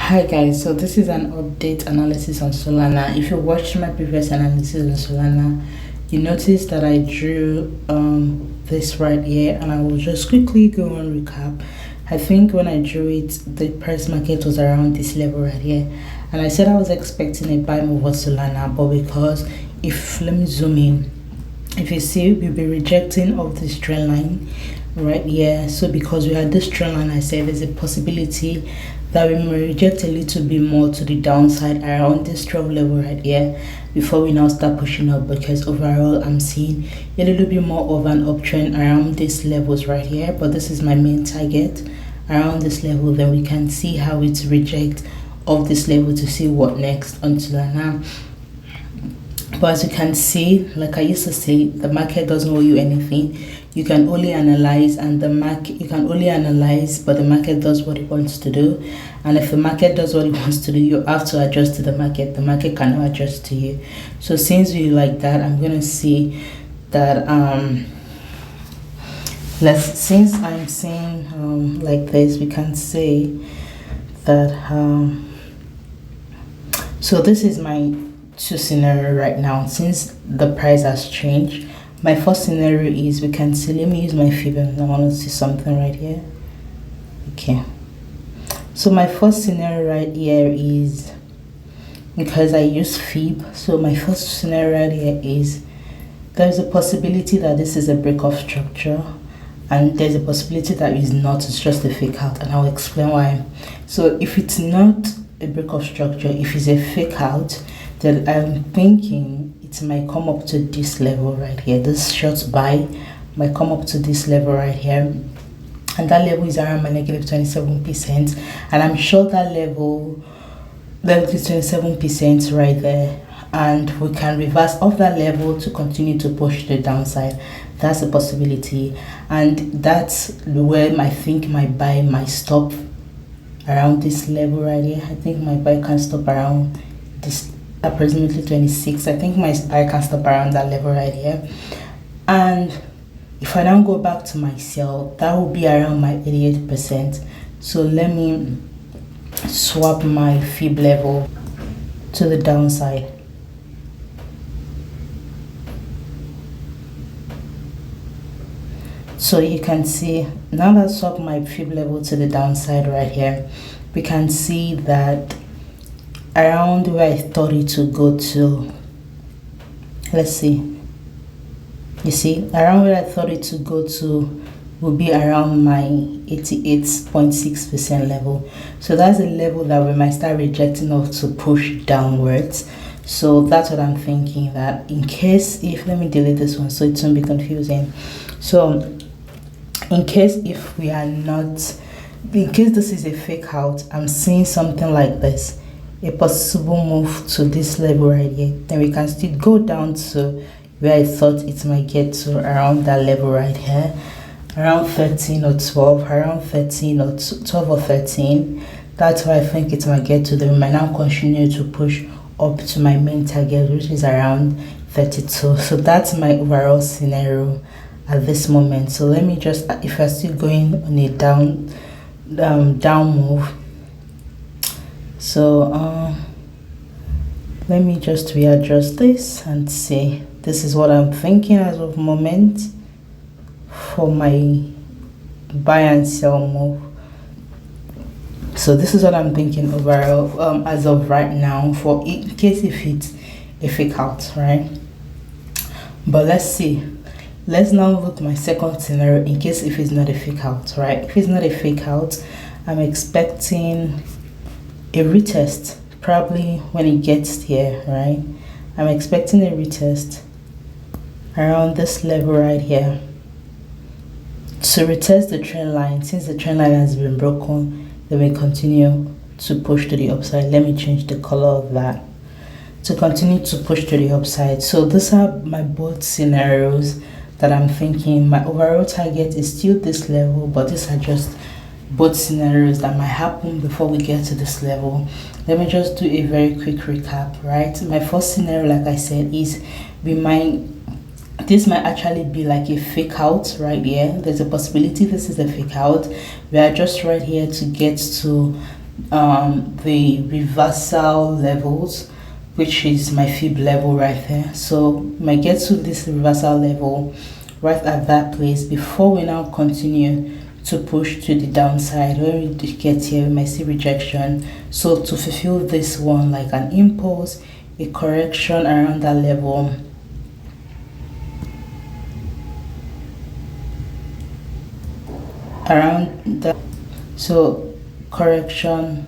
Hi guys, so this is an update analysis on Solana. If you watched my previous analysis on Solana, you noticed that I drew this right here, and I will just quickly go on recap. I think when I drew it, the price market was around this level right here, and I said I was expecting a buy move on Solana, but because let me zoom in, if you see, we'll be rejecting of this trend line right here. So because we had this trend line, I said there's a possibility that we may reject a little bit more to the downside around this 12 level right here before we now start pushing up, because overall I'm seeing a little bit more of an uptrend around these levels right here. But this is my main target around this level. Then we can see how it reject of this level to see what next until now. But as you can see, like I used to say, the market doesn't owe you anything. You can only analyze, and but the market does what it wants to do. And if the market does what it wants to do, you have to adjust to the market. The market cannot adjust to you. So since you like that, I'm gonna see that since I'm seeing like this, we can say that so this is my two scenario right now. Since the price has changed, my first scenario is, we can see, let me use my Fibonacci. I want to see something right here. Okay, so my first scenario right here is, because I use Fib, so my first scenario right here is there's a possibility that this is a break of structure, and there's a possibility that it's not, it's just a fake out, and I'll explain why. So if it's not a break of structure, if it's a fake out, then I'm thinking it might come up to this level right here. This short buy might come up to this level right here, and that level is around my negative 27%, and I'm sure that level is 27% right there, and we can reverse off that level to continue to push the downside. That's a possibility, and that's where I think my buy might stop, around this level right here. I think my buy can stop around this, approximately 26. I think my buy can stop around that level right here. And if I now go back to my sell, that will be around my 88%. So let me swap my Fib level to the downside. So you can see, now that I swap my Fib level to the downside right here, we can see that around where I thought it would go to, let's see, you see, around where I thought it would go to will be around my 88.6% level. So that's a level that we might start rejecting off to push downwards. So that's what I'm thinking, that in case if, let me delete this one so it won't be confusing. So in case if we are not, in case this is a fake out, I'm seeing something like this, a possible move to this level right here, then we can still go down to where I thought it might get to, around that level right here, around 13 or 12, around 13 or 12 or 13. That's where I think it might get to. Then we might now continue to push up to my main target, which is around 32. So that's my overall scenario at this moment. So let me just, if we're still going on a down move, so let me just readjust this and see. This is what I'm thinking as of moment for my buy and sell move. So this is what I'm thinking overall as of right now, for in case if it's a fake out, right? But let's see. Let's now look at my second scenario in case if it's not a fake out, right? If it's not a fake out, I'm expecting a retest probably when it gets here, right? I'm expecting a retest around this level right here to retest the trend line. Since the trend line has been broken, then we continue to push to the upside. Let me change the color of that to continue to push to the upside. So these are my both scenarios that I'm thinking. My overall target is still this level, but these are just both scenarios that might happen before we get to this level. Let me just do a very quick recap, right? My first scenario, like I said, is this might actually be like a fake out right here. There's a possibility this is a fake out. We are just right here to get to the reversal levels, which is my fib level right there. So we might get to this reversal level right at that place before we now continue to push to the downside. When we get here, we might see rejection. So to fulfill this one, like an impulse, a correction around that level, around that, so correction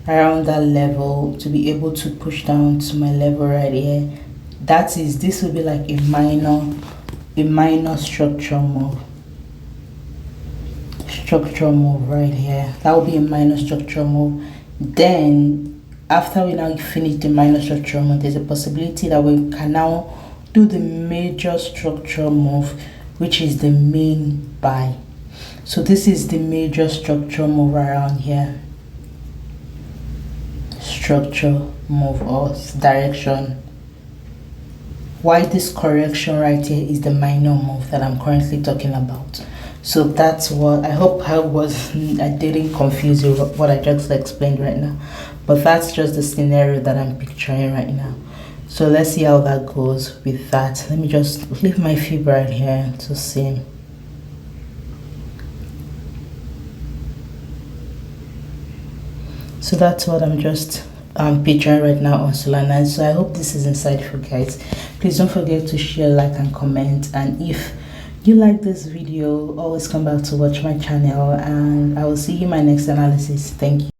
around that level to be able to push down to my level right here. That is, this will be like a minor structural move right here. That will be a minor structural move. Then after we now finish the minor structural move, there's a possibility that we can now do the major structural move, which is the main buy. So this is the major structural move around here, structural move or direction. Why this correction right here is the minor move that I'm currently talking about. So that's what I hope I didn't confuse you what I just explained right now, but that's just the scenario that I'm picturing right now. So let's see how that goes with that. Let me just leave my fib right here to see. So that's what I'm just picturing right now on Solana. So I hope this is insightful, guys. Please don't forget to share, like, and comment. And if you like this video, always come back to watch my channel, and I will see you in my next analysis. Thank you.